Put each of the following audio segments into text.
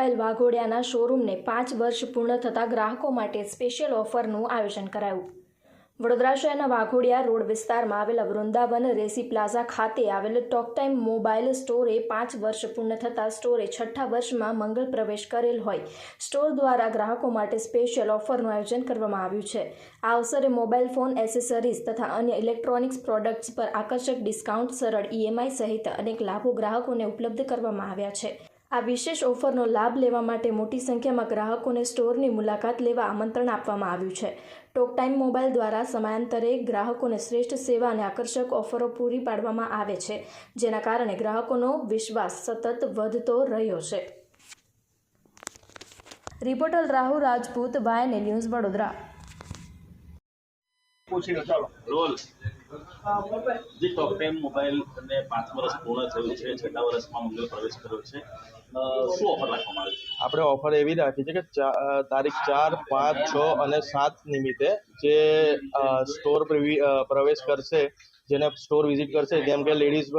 Mobile વાઘોડિયાના શોરૂમને 5 વર્ષ પૂર્ણ થતા ગ્રાહકો માટે સ્પેશિયલ ઓફરનું આયોજન કરાયું। વડોદરા શહેરના વાઘોડિયા રોડ વિસ્તારમાં આવેલા વૃંદાવન રેસી પ્લાઝા ખાતે આવેલ ટોક ટાઈમ મોબાઈલ સ્ટોરે 5 વર્ષ પૂર્ણ થતા સ્ટોરે 6ઠ્ઠા વર્ષમાં મંગળ પ્રવેશ કરેલ હોય સ્ટોર દ્વારા ગ્રાહકો માટે સ્પેશિયલ ઓફરનું આયોજન કરવામાં આવ્યું છે। આ અવસરે મોબાઈલ ફોન એસેસરીઝ તથા અન્ય ઇલેક્ટ્રોનિક્સ પ્રોડક્ટ્સ પર આકર્ષક ડિસ્કાઉન્ટ, સરળ ઈએમઆઈ સહિત અનેક લાભો ગ્રાહકોને ઉપલબ્ધ કરવામાં આવ્યા છે। આ વિશેષ ઓફરનો લાભ લેવા માટે મોટી સંખ્યામાં ગ્રાહકોને સ્ટોરની મુલાકાત લેવા આમંત્રણ આપવામાં આવ્યું છે। ટોક ટાઈમ મોબાઈલ દ્વારા સમયાંતરે ગ્રાહકોને શ્રેષ્ઠ સેવા અને આકર્ષક ઓફરો પૂરી પાડવામાં આવે છે, જેના કારણે ગ્રાહકોનો વિશ્વાસ સતત વધતો રહ્યો છે। રિપોર્ટર રાહુલ રાજપૂત, વાયને ન્યૂઝ, વડોદરા। જે ટોક ટાઈમ મોબાઈલ ને 5 વર્ષ પૂર્ણ થયું છે, 6ઠ્ઠા વર્ષમાં મંગળ પ્રવેશ કર્યો છે, શું ઓફર રાખવામાં આવી છે? આપણે ઓફર એવી રાખી છે કે તારીખ 4, 5, 6 અને 7 નિમિત્તે જે સ્ટોર પ્રવેશ કરશે, જેને સ્ટોર વિઝિટ કરશે, જેમ કે લેડીઝ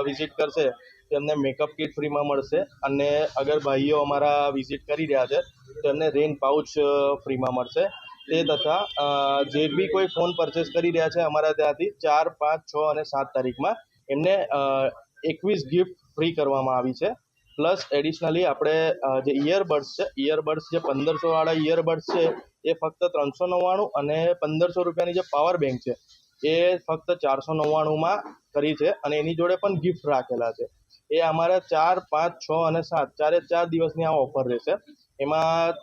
વિઝિટ કરશે તેમને મેકઅપ કિટ ફ્રીમાં મળશે, અને અગર ભાઈઓ અમારા વિઝિટ કરી રહ્યા છે તો એમને રેન પાઉચ ફ્રીમાં મળશે। તે તથા જે બી કોઈ ફોન પરચેસ કરી રહ્યા છે અમારા ત્યાંથી 4, 5, 6 અને 7 તારીખમાં એમને 21 ગિફ્ટ ફ્રી કરવામાં આવી છે। પ્લસ એડિશનલી આપણે જે ઇયરબડ્સ છે, ઇયરબડ્સ જે 1500 વાળા ઇયરબડ્સ છે એ ફક્ત 399 અને 1500 રૂપિયાની જે પાવર બેંક છે એ ફક્ત 499માં કરી છે, અને એની જોડે પણ ગિફ્ટ રાખેલા છે। એ અમારા 4, 5, 6 અને 7 ચારે 4 દિવસની આ ઓફર રહેશે। એમાં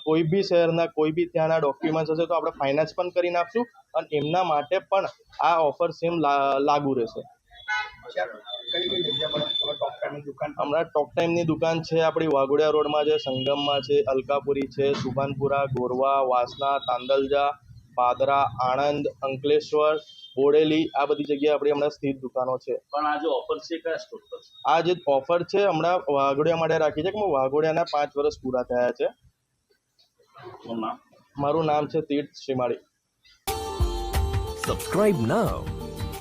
કોઈ બી શહેરના કોઈ બી ત્યાંના ડોક્યુમેન્ટ્સ હશે તો આપણે ફાઇનાન્સ પણ કરી નાખશું, અને એમના માટે પણ આ ઓફર સેમ લાગુ રહેશે। હમણાં ટોક ટાઈમની દુકાન છે આપણી વાઘોડિયા રોડમાં છે, સંગમમાં છે, અલકાપુરી છે, સુભાનપુરા, ગોરવા, વાસના, તાંદલજા, પાદરા, આણંદ, અંકલેશ્વર, બોડેલી, આ બધી જગ્યાએ આપણી હમણાં સ્થિત દુકાનો છે। પણ આ જે ઓફર છે કયા સ્ટોર પર છે? આ જે ઓફર છે હમણાં વાઘોડિયા માટે રાખી છે કે વાઘોડિયાના 5 વર્ષ પૂરા થયા છે। મારું નામ છે તીર્થ Shrimali. Subscribe now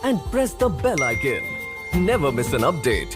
and press the bell icon. Never miss an update.